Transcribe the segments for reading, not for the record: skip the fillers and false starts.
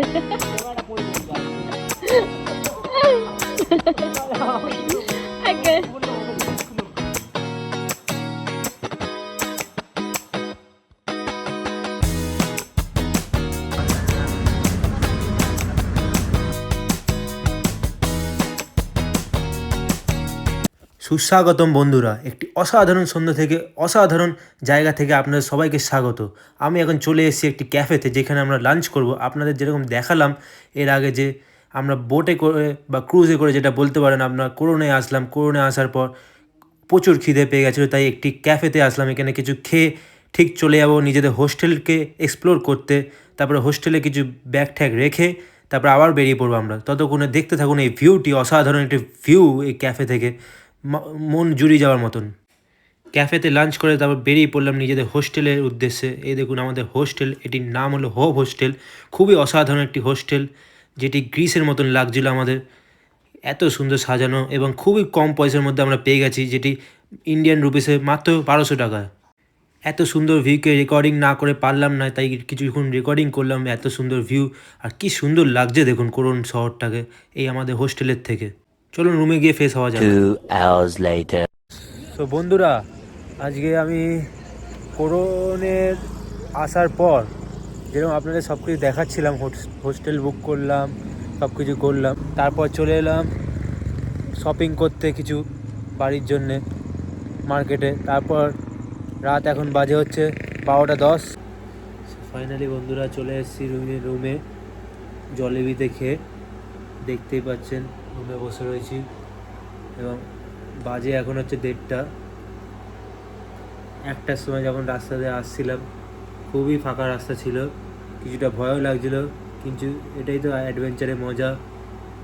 Okay. সুস্বাগতম বন্ধুরা, একটি অসাধারণ সন্ধ্যা থেকে অসাধারণ জায়গা থেকে আপনাদের সবাইকে স্বাগত। আমি এখন চলে এসেছি একটি ক্যাফেতে, যেখানে আমরা লাঞ্চ করব। আপনাদের যেরকম দেখালাম এর আগে যে আমরা বোটে করে বা ক্রুজে করে, যেটা বলতে পারেন, আপনার করোনায় আসলাম। করোনায় আসার পর প্রচুর খিদে পেয়ে গেছিলো, তাই একটি ক্যাফেতে আসলাম। এখানে কিছু খেয়ে ঠিক চলে যাবো নিজেদের হোস্টেলকে এক্সপ্লোর করতে। তারপরে হোস্টেলে কিছু ব্যাগ ট্যাগ রেখে তারপর আবার বেরিয়ে পড়বো আমরা। ততক্ষণে দেখতে থাকুন এই ভিউটি, অসাধারণ একটি ভিউ এই ক্যাফে থেকে, মন জুড়িয়ে যাওয়ার মতন। ক্যাফেতে লাঞ্চ করে তারপর বেরিয়ে পড়লাম নিজেদের হোস্টেলের উদ্দেশ্যে। এই দেখুন আমাদের হোস্টেল, এটির নাম হলো হোপ হোস্টেল। খুবই অসাধারণ একটি হোস্টেল, যেটি গ্রিসের মতন লাগছিল আমাদের। এত সুন্দর সাজানো এবং খুবই কম পয়সার মধ্যে আমরা পেয়ে গেছি, যেটি ইন্ডিয়ান রুপিসে মাত্র 1200 টাকা। এত সুন্দর ভিউকে রেকর্ডিং না করে পারলাম না, তাই কিছুক্ষণ রেকর্ডিং করলাম। এত সুন্দর ভিউ, আর কি সুন্দর লাগছে দেখুন কোরন শহরটাকে এই আমাদের হোস্টেলের থেকে। চলুন রুমে গিয়ে ফ্রেশ হওয়া যাক। 2 hours later. তো বন্ধুরা, আজকে আমি করোনের আসার পর যেরকম আপনাদের সব কিছু দেখাচ্ছিলাম, হোস্টেল বুক করলাম, সব কিছু করলাম, তারপর চলে এলাম শপিং করতে কিছু বাড়ির জন্যে মার্কেটে। তারপর রাত এখন বাজে হচ্ছে 12:10। ফাইনালি বন্ধুরা চলে এসেছি রুমে জলেবিতে খেয়ে। দেখতেই পাচ্ছেন রুমে বসে রয়েছি এবং বাজে এখন হচ্ছে 1:30। একটার সময় যখন রাস্তা দিয়ে আসছিলাম, খুবই ফাঁকা রাস্তা ছিল, কিছুটা ভয়ও লাগছিল, কিন্তু এটাই তো অ্যাডভেঞ্চারের মজা।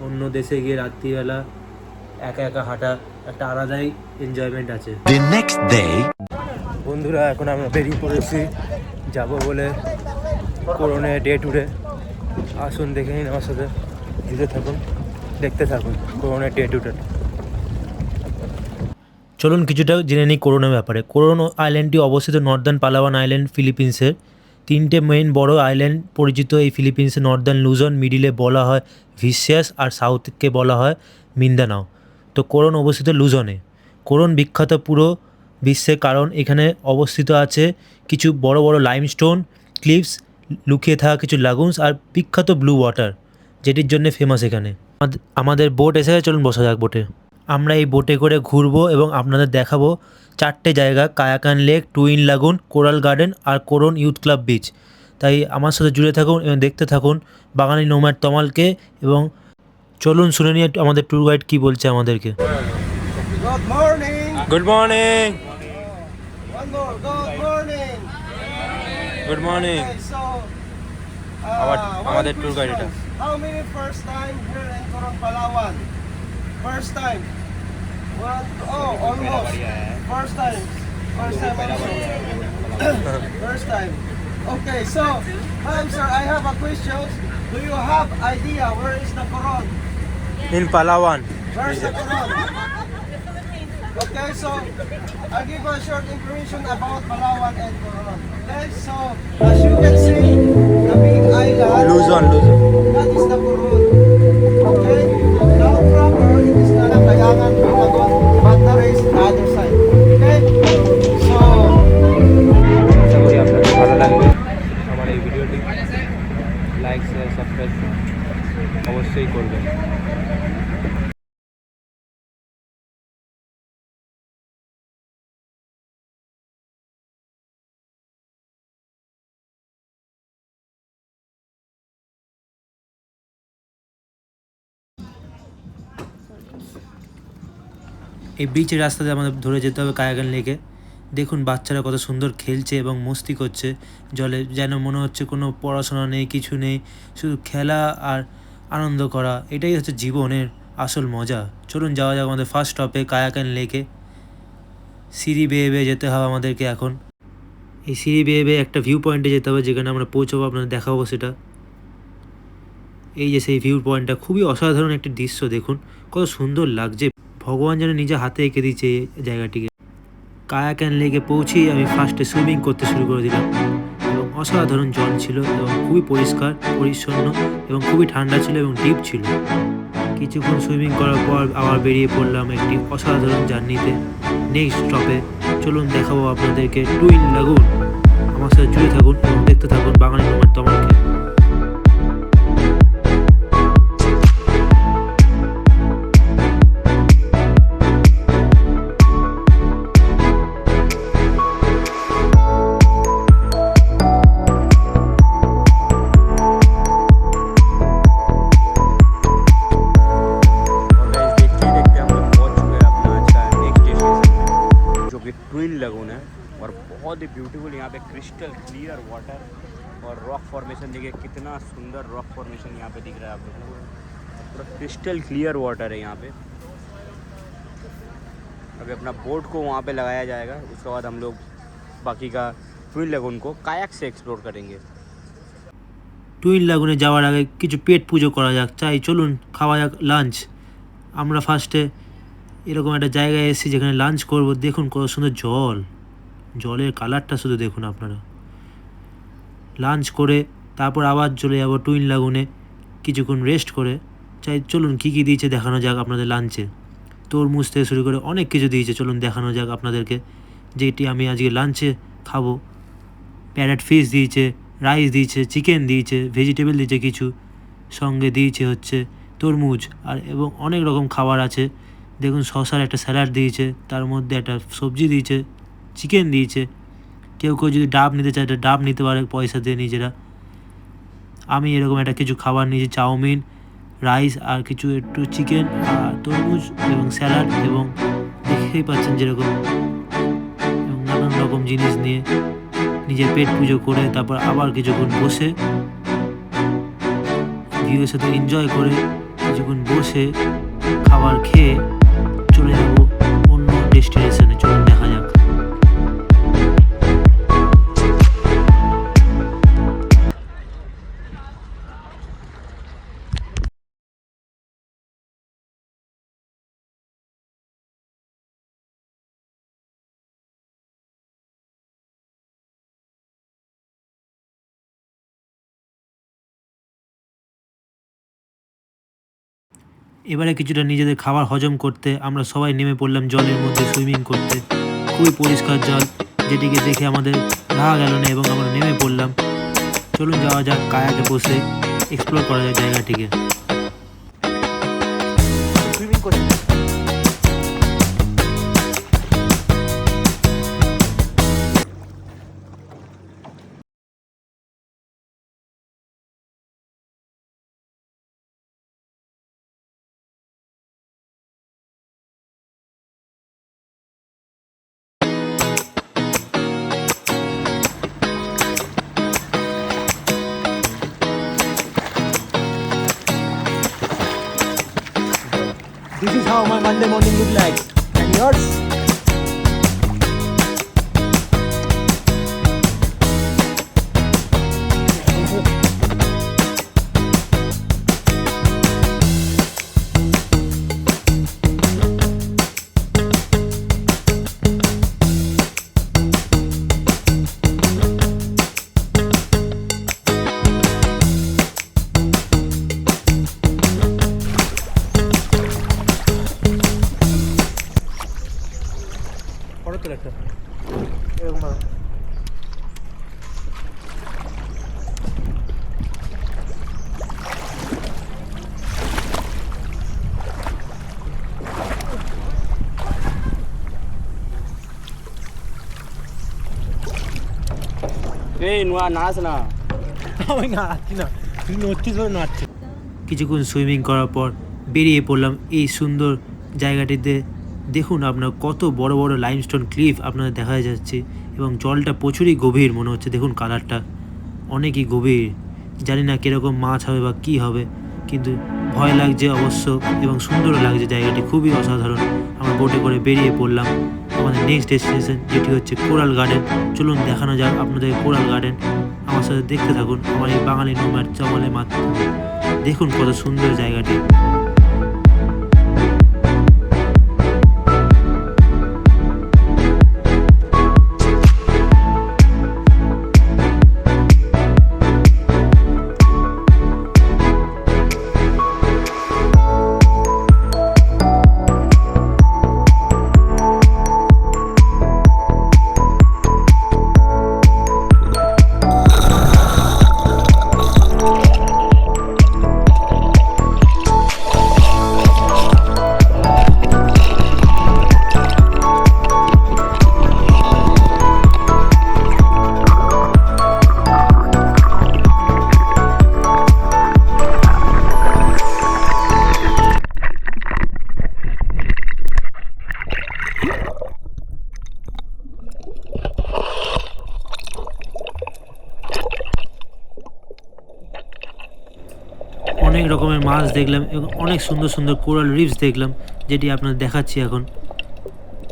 অন্য দেশে গিয়ে রাত্রিবেলা একা একা হাঁটা একটা আলাদাই এনজয়মেন্ট আছে। The next day. বন্ধুরা, এখন আমরা বেরিয়ে পড়েছি যাব বলে করোনে ডে ট্যুরে। আসুন দেখে নিন আমার সাথে, জুড়ে থাকুন, দেখতে থাকুন করোনা ডে ট্যুরটা। চলুন কিছুটা জেনে নিই করোনার ব্যাপারে। কোরোন আইল্যান্ডটি অবস্থিত নর্দার্ন পালাওয়ান আইল্যান্ড, ফিলিপিন্সের। 3টে মেইন বড় আইল্যান্ড পরিচিত এই ফিলিপিন্সে। নর্দার্ন লুজন, মিডিলে বলা হয় ভিসিয়াস, আর সাউথকে বলা হয় মিন্দানাও। তো কোরোন অবস্থিত লুজনে। কোরোন বিখ্যাত পুরো বিশ্বে, কারণ এখানে অবস্থিত আছে কিছু বড় বড় লাইমস্টোন ক্লিফস, লুকিয়ে থাকা কিছু লাগুনস, আর বিখ্যাত ব্লু ওয়াটার, যেটির জন্য ফেমাস এখানে। আমাদের বোট এসে গেছে, চলুন বসা যাক বোটে। আমরা এই বোটে করে ঘুরবো এবং আপনাদের দেখাবো 4টে জায়গা: কায়াকান লেক, টুইন লাগুন, কোরাল গার্ডেন, আর কোরন ইউথ ক্লাব বিচ। তাই আমার সাথে জুড়ে থাকুন এবং দেখতে থাকুন বাঙালি নোম্যাড তমালকে। এবং চলুন শুনে নিয়ে আমাদের ট্যুর গাইড কী বলছে আমাদেরকে। Good morning. Good morning. One more. Good morning. Good morning. Okay, so আমাদের one tour guide এটা। question. How many first time here in Coron, Palawan? First time. One. Oh, almost. First time. First time. Also. First time. Okay, so, ma'am, sir, I have a question. Do you have idea where is the Coron? In Palawan. Where's the Coron? Okay, so I'll give a short information about Palawan and Coron. Okay, so as you can see, the big island, Luzon. that is the Coron. Okay, now proper, it is not a Kayangan, Palawan, but there is the other side. Okay, so আশা করি আপনাদের ভালো লাগবে আমার এই ভিডিওটি। Like, share, subscribe অবশ্যই করবেন। এই বিচের রাস্তাতে আমাদের ধরে যেতে হবে কায়াগান লেকে। দেখুন বাচ্চারা কত সুন্দর খেলছে এবং মস্তি করছে জলে, যেন মনে হচ্ছে কোনো পড়াশোনা নেই, কিছু নেই, শুধু খেলা আর আনন্দ করা। এটাই হচ্ছে জীবনের আসল মজা। চলুন যাওয়া যাক আমাদের ফার্স্ট স্টপে কায়াগান লেকে। সিঁড়ি বেয়ে বেয়ে যেতে হবে আমাদেরকে এখন। এই সিঁড়ি বেয়ে বেয়ে একটা ভিউ পয়েন্টে যেতে হবে, যেখানে আমরা পৌঁছাবো, আপনাদের দেখাবো সেটা। এই যে সেই ভিউ পয়েন্টটা, খুবই অসাধারণ একটি দৃশ্য। দেখুন কত সুন্দর লাগছে, ভগবান যেন নিজে হাতে এঁকে দিচ্ছে এই জায়গাটিকে। কায়াকান লেকে পৌঁছেই আমি ফার্স্টে সুইমিং করতে শুরু করে দিলাম এবং অসাধারণ জল ছিল এবং খুবই পরিষ্কার পরিচ্ছন্ন এবং খুবই ঠান্ডা ছিল এবং ডিপ ছিল। কিছুক্ষণ সুইমিং করার পর আবার বেরিয়ে পড়লাম একটি অসাধারণ জার্নিতে। নেক্সট স্টপে চলুন দেখাবো আপনাদেরকে টুইন লাগুন। আমার সাথে জুড়ে থাকুন এবং দেখতে থাকুন বাঙালি নোম্যাড তমালকে। और गाइस देखते ही देखते हम लोग पहुंच चुके हैं अपना आज का नेक्स्ट डेस्टिनेशन जो कि ट्विन लगून है। और बहुत ही ब्यूटीफुल यहाँ पे क्रिस्टल क्लियर वाटर और रॉक फॉर्मेशन। देखिए कितना सुंदर रॉक फॉर्मेशन यहाँ पे दिख रहा है आप लोगों को। पूरा क्रिस्टल क्लियर वाटर है यहाँ पे। अभी अपना बोट को वहाँ पे लगाया जाएगा, उसके बाद हम लोग बाकी का ट्विन लगून को कायाक से एक्सप्लोर करेंगे। টুইন লাগুনে যাওয়ার আগে কিছু পেট পুজো করা যাক, চাই চলুন খাওয়া যাক লাঞ্চ। আমরা ফার্স্টে এরকম একটা জায়গায় এসেছি যেখানে লাঞ্চ করব। দেখুন কত সুন্দর জল, জলের কালারটা শুধু দেখুন আপনারা। লাঞ্চ করে তারপর আবার চলে যাব টুইন লাগুনে কিছুক্ষণ রেস্ট করে। চাই চলুন কী কী দিয়েছে দেখানো যাক আপনাদের লাঞ্চে। তরমুজ থেকে শুরু করে অনেক কিছু দিয়েছে, চলুন দেখানো যাক আপনাদেরকে যেটি আমি আজকে লাঞ্চে খাবো। প্যারেট ফিশ দিয়েছে, রাইস দিয়েছে, চিকেন দিয়েছে, ভেজিটেবল দিয়েছে কিছু, সঙ্গে দিয়েছে হচ্ছে তরমুজ আর এবং অনেক রকম খাবার আছে। দেখুন শসার একটা স্যালাড দিয়েছে, তার মধ্যে একটা সবজি দিয়েছে, চিকেন দিয়েছে। কেউ কেউ যদি ডাব নিতে চায় এটা ডাব নিতে পারে পয়সা দিয়ে নিজেরা। আমি এরকম একটা কিছু খাবার নিয়েছি, চাউমিন, রাইস আর কিছু একটু চিকেন আর তরমুজ এবং স্যালাড এবং দেখতেই পাচ্ছেন যেরকম এবং নানান রকম জিনিস নিয়ে নিজের পেট পুজো করে তারপর আবার কিছুক্ষণ বসে ভিউয়ের সাথে এনজয় করে কিছুক্ষণ বসে খাবার খেয়ে চলে যাব অন্য ডেস্টিনেশনে। চলুন দেখা যাক। এবারে কিছুটা নিজেদের খাবার হজম করতে আমরা সবাই নেমে পড়লাম জলের মধ্যে সুইমিং করতে। খুবই পরিষ্কার জল, যেটিকে দেখে আমাদের রাহা গেল না এবং আমরা নেমে পড়লাম। চলুন যাওয়া যাক, কায়াকে বসে এক্সপ্লোর করা যায় জায়গাটিকে। সুইমিং করছি। This is how my Monday morning look like. And yours? এই নোয়া নাচ না। আমি নাচছি না, তুই নড়ছিস বলে নাচছি। কিছুক্ষণ সুইমিং করার পর বেরিয়ে পড়লাম এই সুন্দর জায়গাটিতে। দেখুন আপনার কত বড় বড় লাইমস্টোন ক্লিফ আপনাদের দেখা যাচ্ছে এবং জলটা প্রচুরই গভীর মনে হচ্ছে। দেখুন কালারটা অনেকই গভীর, জানি না কীরকম মাছ হবে বা কী হবে, কিন্তু ভয় লাগছে অবশ্য এবং সুন্দরও লাগছে জায়গাটি, খুবই অসাধারণ। আমরা বোটে করে বেরিয়ে পড়লাম আমাদের নেক্সট ডেস্টিনেশন, যেটি হচ্ছে কোরাল গার্ডেন। চলুন দেখানো যাক আপনাদের কোরাল গার্ডেন। আমার সাথে দেখতে থাকুন আমার এই বাঙালি নোম্যাড চাওয়ালের মাধ্যমে। দেখুন কত সুন্দর জায়গাটি। অনেক রকমের মাছ দেখলাম এবং অনেক সুন্দর সুন্দর কোরাল রিফস দেখলাম, যেটি আপনাদের দেখাচ্ছি এখন।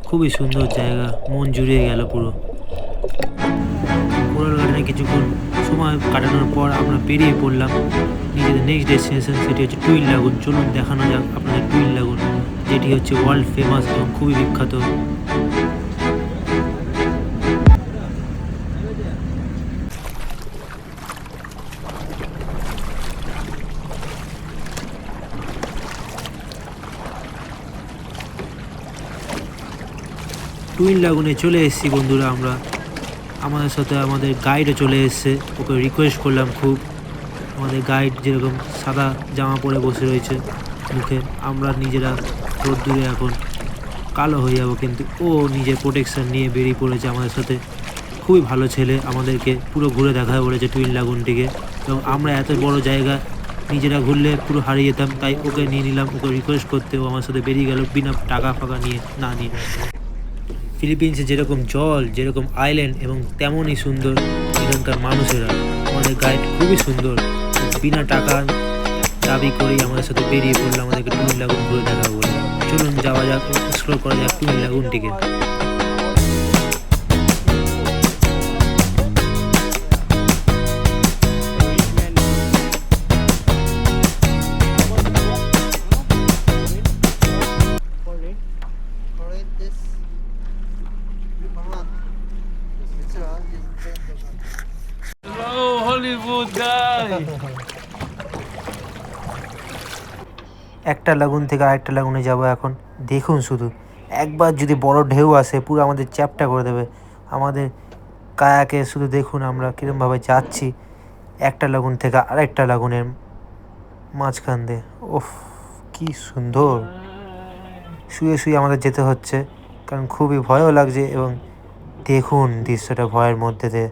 খুবই সুন্দর জায়গা, মন জুড়িয়ে গেল পুরো। কোরাল গার্ডেনে কিছুক্ষণ সময় কাটানোর পর আমরা বেরিয়ে পড়লাম নিজেদের নেক্সট ডেস্টিনেশন, সেটি হচ্ছে টুইল লাগুন। চলুন দেখানো যাক আপনাদের টুইল লাগুন, যেটি হচ্ছে ওয়ার্ল্ড ফেমাস এবং খুবই বিখ্যাত। টুইন লাগুনে চলে এসেছি বন্ধুরা আমরা। আমাদের সাথে আমাদের গাইডও চলে এসেছে, ওকে রিকোয়েস্ট করলাম খুব। আমাদের গাইড যেরকম সাদা জামা পরে বসে রয়েছে মুখে, আমরা নিজেরা রোদ্দুরে এখন কালো হয়ে যাবো, কিন্তু ও নিজের প্রোটেকশান নিয়ে বেরিয়ে পড়েছে আমাদের সাথে। খুবই ভালো ছেলে, আমাদেরকে পুরো ঘুরে দেখায় বলেছে টুইন লাগুনটিকে। এবং আমরা এত বড় জায়গা নিজেরা ঘুরলে পুরো হারিয়ে যেতাম, তাই ওকে নিয়ে নিলাম। ওকে রিকোয়েস্ট করতে ও আমার সাথে বেরিয়ে গেল বিনা টাকা ফাঁকা নিয়ে না নিয়ে। ফিলিপিন্সে যেরকম জল, যেরকম আইল্যান্ড এবং তেমনই সুন্দর এখানকার মানুষেরা। আমাদের গাইড খুবই সুন্দর, বিনা টাকা দাবি করেই আমাদের সাথে বেরিয়ে পড়লো আমাদেরকে টুইন লাগুন ঘুরে দেখা বলে। চলুন যাওয়া যাক, এক্সপ্লোর করা যাক টুইন লাগুনটিকে। একটা লাগুন থেকে আরেকটা লাগুনে যাব এখন। দেখুন শুধু, একবার যদি বড় ঢেউ আসে পুরো আমাদের চ্যাপটা করে দেবে। আমাদের কায়াকে শুধু দেখুন আমরা কীরকমভাবে যাচ্ছি একটা লাগুন থেকে আরেকটা লাগুনের মাঝখান দিয়ে। ওফ, কি সুন্দর! শুয়ে শুয়ে আমাদের যেতে হচ্ছে, কারণ খুবই ভয়ও লাগছে। এবং দেখুন দৃশ্যটা ভয়ের মধ্যে দিয়ে,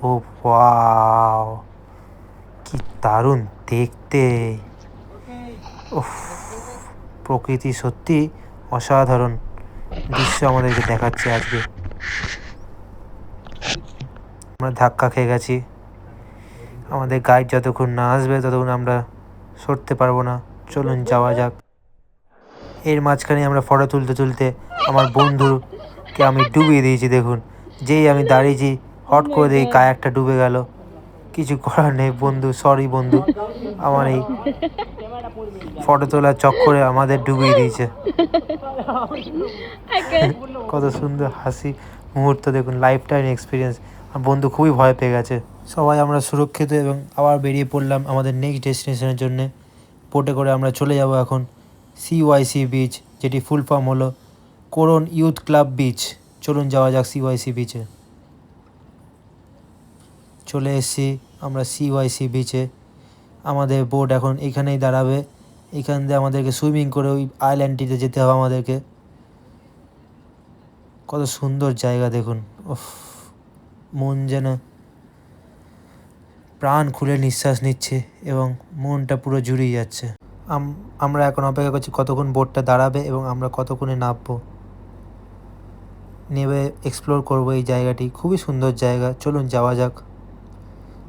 ও ওয়াও, কি দারুণ দেখতে! উফ, প্রকৃতি সত্যি অসাধারণ দৃশ্য আমাদেরকে দেখাচ্ছে আজকে। আমরা ধাক্কা খেয়ে গেছি, আমাদের গাইড যতক্ষণ না আসবে ততক্ষণ আমরা সরতে পারবো না। চলুন যাওয়া যাক। এর মাঝখানে আমরা ফটো তুলতে তুলতে আমার বন্ধুকে আমি ডুবিয়ে দিয়েছি। দেখুন, যেই আমি দাঁড়িয়েছি হট করে দেখি কায়াকটা ডুবে গেল। কিছু করার নেই বন্ধু, সরি বন্ধু, আমার এই ফটো তোলার চক্করে আমাদের ডুবিয়ে দিয়েছে। কত সুন্দর হাসি মুহূর্ত দেখুন, লাইফ টাইম এক্সপিরিয়েন্স। আর বন্ধু খুবই ভয় পেয়ে গেছে। সবাই আমরা সুরক্ষিত এবং আবার বেরিয়ে পড়লাম আমাদের নেক্সট ডেস্টিনেশনের জন্যে। বোটে করে আমরা চলে যাব এখন সিওয়াইসি বিচ, যেটি ফুল ফর্ম হলো কোরন ইউথ ক্লাব বিচ। চলুন যাওয়া যাক সিওয়াইসি বিচে। চলে এসেছি আমরা সিওয়াইসি বিচে। আমাদের বোট এখন এখানেই দাঁড়াবে। এখান দিয়ে আমাদেরকে সুইমিং করে ওই আইল্যান্ডটিতে যেতে হবে আমাদেরকে। কত সুন্দর জায়গা দেখুন, উফ, মন যেন প্রাণ খুলে নিঃশ্বাস নিচ্ছে এবং মনটা পুরো জুড়িয়ে যাচ্ছে। আমরা এখন অপেক্ষা করছি কতক্ষণ বোটটা দাঁড়াবে এবং আমরা কতক্ষণে নামবো, নেমে এক্সপ্লোর করবো এই জায়গাটি। খুবই সুন্দর জায়গা, চলুন যাওয়া যাক।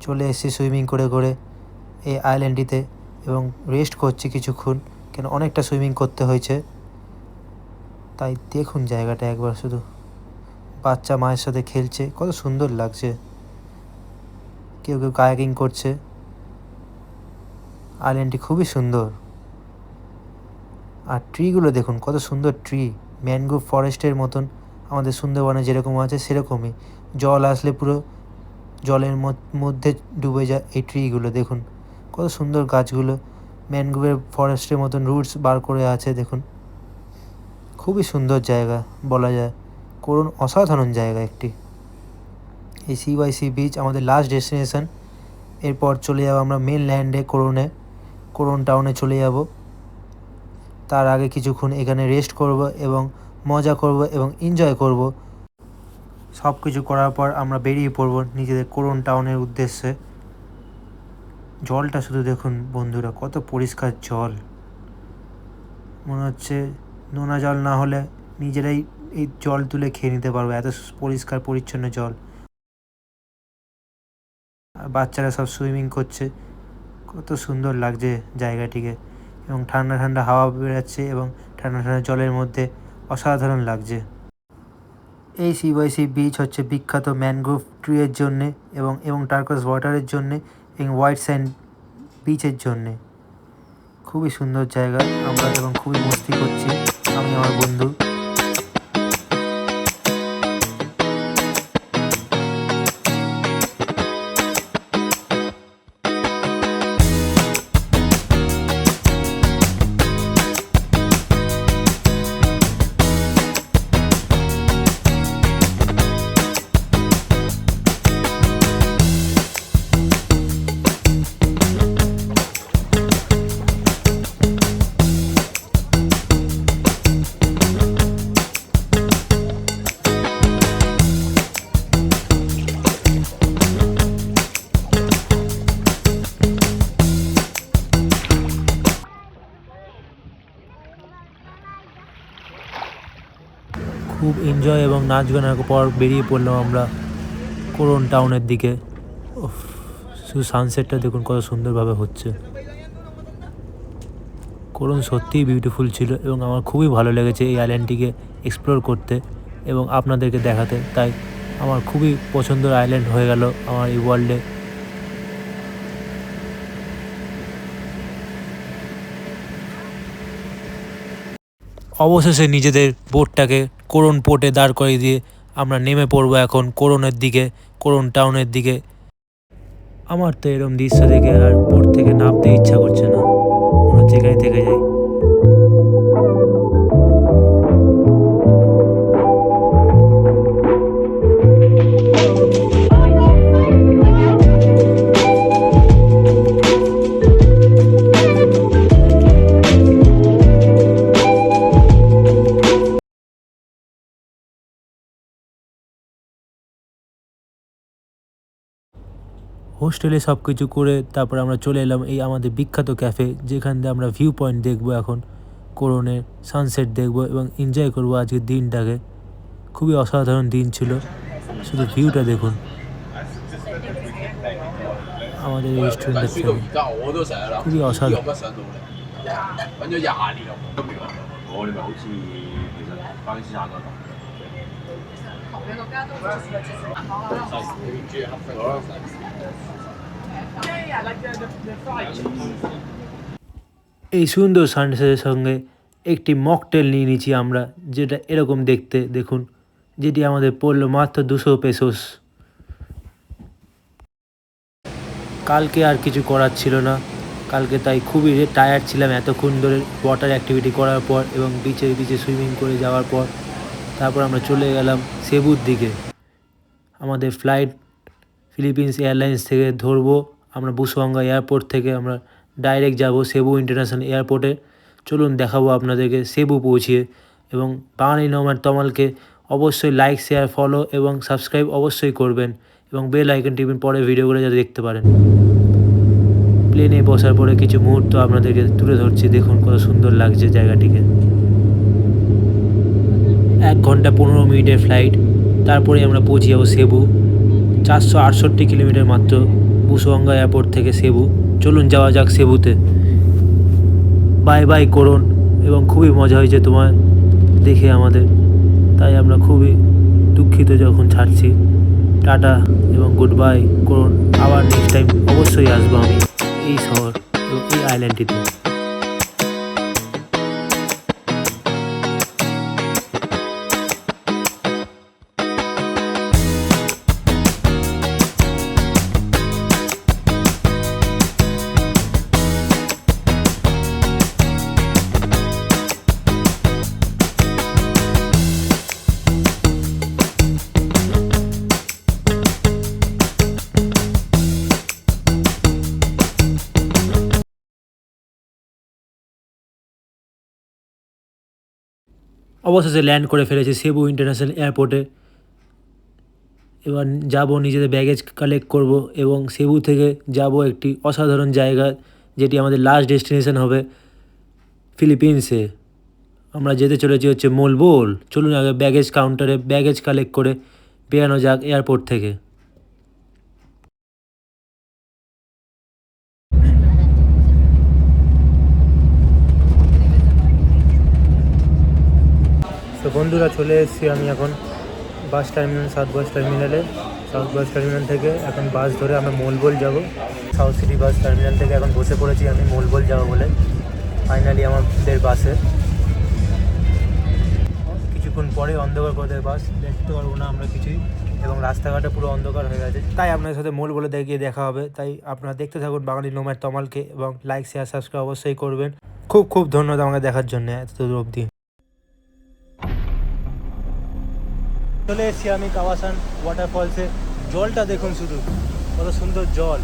চলে এসেছি সুইমিং করে করে এই আইল্যান্ডটিতে এবং রেস্ট করছি কিছুক্ষণ, কেন অনেকটা সুইমিং করতে হয়েছে। তাই দেখুন জায়গাটা একবার শুধু, বাচ্চা মায়ের সাথে খেলছে, কত সুন্দর লাগছে। কেউ কেউ কায়াকিং করছে। আইল্যান্ডটি খুবই সুন্দর। আর ট্রিগুলো দেখুন, কত সুন্দর ট্রি, ম্যানগ্রোভ ফরেস্টের মতন আমাদের সুন্দরবনে যেরকম আছে সেরকমই। জল আসলে পুরো জলের মধ্যে ডুবে যায় এই ট্রিগুলো। দেখুন কত সুন্দর গাছগুলো, ম্যানগ্রোভের ফরেস্টের মতন রুটস বার করে আছে। দেখুন খুবই সুন্দর জায়গা বলা যায়, করুণ অসাধারণ জায়গা একটি। এই সিওয়াইসি বিচ আমাদের লাস্ট ডেস্টিনেশন। এরপর চলে যাব আমরা মেন ল্যান্ডে, কোরন টাউনে চলে যাব। তার আগে কিছুক্ষণ এখানে রেস্ট করব এবং মজা করব এবং এনজয় করব। সব কিছু করার পর আমরা বেরিয়ে পড়ব নিজেদের কোরন টাউনের উদ্দেশ্যে। জলটা শুধু দেখুন বন্ধুরা, কত পরিষ্কার জল, মনে হচ্ছে নোনা জল না হলে নিজেরাই এই জল তুলে খেয়ে নিতে পারবো, এত পরিষ্কার পরিচ্ছন্ন জল। আর বাচ্চারা সব সুইমিং করছে, কত সুন্দর লাগছে জায়গাটিকে, এবং ঠান্ডা ঠান্ডা হাওয়া বেরোচ্ছে এবং ঠান্ডা ঠান্ডা জলের মধ্যে অসাধারণ লাগছে। এই সি বিচ হচ্ছে বিখ্যাত ম্যানগ্রোভ ট্রিয়ের জন্যে এবং টার্কোয়াজ ওয়াটারের জন্যে এবং হোয়াইট স্যান্ড বিচের জন্যে। খুবই সুন্দর জায়গা। আমরা এবং খুবই মস্তি করছি আমি আমার বন্ধু। খুব এনজয় এবং নাচ গানের পর বেরিয়ে পড়লাম আমরা কোরন টাউনের দিকে। উফ, শুধু সানসেটটা দেখুন কত সুন্দরভাবে হচ্ছে। কোরন সত্যিই বিউটিফুল ছিল এবং আমার খুবই ভালো লেগেছে এই আইল্যান্ডটিকে এক্সপ্লোর করতে এবং আপনাদেরকে দেখাতে। তাই আমার খুবই পছন্দের আইল্যান্ড হয়ে গেল আমার এই ওয়ার্ল্ডে। অবশেষে নিজেদের বোটটাকে কোরন পোর্টে দাঁড় করিয়ে দিয়ে আমরা নেমে পড়বো এখন কোরনের দিকে, কোরন টাউনের দিকে। আমার তো এরকম দৃশ্য দেখে আর বোট থেকে নামতে ইচ্ছা করছে না, মনে হচ্ছে এখানে থেকে যাই। হোস্টেলে সব কিছু করে তারপর আমরা চলে এলাম এই আমাদের বিখ্যাত ক্যাফে, যেখান দিয়ে আমরা ভিউ পয়েন্ট দেখবো, এখন কোরনের সানসেট দেখবো এবং এনজয় করবো আজকের দিনটাকে। খুবই অসাধারণ দিন ছিল, শুধু ভিউটা দেখুন আমাদের এই রেস্টুরেন্টের থেকে, খুবই অসাধারণ। এই সুন্দর সানসেটের সঙ্গে একটি মকটেল নিয়ে নিয়েছি আমরা, যেটা এরকম দেখতে দেখুন, যেটি আমাদের পড়লো মাত্র 200 পেসোস। কালকে আর কিছু করার ছিল না, কালকে তাই খুবই টায়ার্ড ছিলাম এতক্ষণ ধরে ওয়াটার অ্যাক্টিভিটি করার পর এবং বিচে সুইমিং করে যাওয়ার পর। তারপর আমরা চলে গেলাম সেবুর দিকে। আমাদের ফ্লাইট ফিলিপিন্স এয়ারলাইন্স থেকে ধরবো আমরা বুসওয়াঙ্গা এয়ারপোর্ট থেকে আমরা ডাইরেক্ট যাব সেবু ইন্টারন্যাশনাল এয়ারপোর্টে। চলুন দেখাবো আপনাদেরকে সেবু পৌঁছিয়ে। এবং বাঙালি নোম্যাড তমালকে অবশ্যই লাইক, শেয়ার, ফলো এবং সাবস্ক্রাইব অবশ্যই করবেন এবং বেল আইকন টিপে পরে ভিডিওগুলো যাতে দেখতে পারেন। প্লেনে বসার পরে কিছু মুহূর্ত আপনাদেরকে তুলে ধরছি, দেখুন কত সুন্দর লাগছে জায়গাটিকে। 1 ঘন্টা 15 মিনিটের ফ্লাইট, তারপরে আমরা পৌঁছে যাবো সেবু। 468 কিলোমিটার মাত্র বুসওয়াঙ্গা এয়ারপোর্ট থেকে সেবু। চলুন যাওয়া যাক সেবুতে। বাই বাই কোরন, এবং খুবই মজা হয়েছে তোমার দেখে আমাদের, তাই আমরা খুবই দুঃখিত যখন ছাড়ছি। টাটা এবং গুড বাই কোরন। আবার নেক্সট টাইম অবশ্যই আসবো আমি এই শহর এবং এই আইল্যান্ডটিতে। অবশেষে ল্যান্ড করে ফেলেছি সেবু ইন্টারন্যাশনাল এয়ারপোর্টে। এবার যাব নিজেদের ব্যাগেজ কালেক্ট করব এবং সেবু থেকে যাব একটি অসাধারণ জায়গা, যেটি আমাদের লাস্ট ডেস্টিনেশন হবে ফিলিপিন্সে। আমরা যেতে চলেছি হচ্ছে মোলবোল। চলুন আগে ব্যাগেজ কাউন্টারে ব্যাগেজ কালেক্ট করে বেরানো যাক এয়ারপোর্ট থেকে। বন্ধুরা চলে এসেছি আমি এখন বাস টার্মিনাল, সাউথ বাস টার্মিনালে। সাউথ বাস টার্মিনাল থেকে এখন বাস ধরে আমরা মোলবোল যাব। সাউথ সিটি বাস টার্মিনাল থেকে এখন বসে পড়েছি আমি মোলবোল যাবো বলে। ফাইনালি আমাদের বাসে কিছুক্ষণ পরে অন্ধকার করে দেবে বাস, দেখতে পারবো না আমরা কিছুই, এবং রাস্তাঘাটে পুরো অন্ধকার হয়ে গেছে। তাই আপনাদের সাথে মোল বলে গিয়ে দেখা হবে। তাই আপনারা দেখতে থাকুন বাঙালি নোম্যাড তমালকে, এবং লাইক শেয়ার সাবস্ক্রাইব অবশ্যই করবেন। খুব খুব ধন্যবাদ আমাকে দেখার জন্য এতদূর অবধি। চলে এসেছি আমি কাওয়াসান ওয়াটারফলসে। জলটা দেখুন শুধু, কত সুন্দর জল।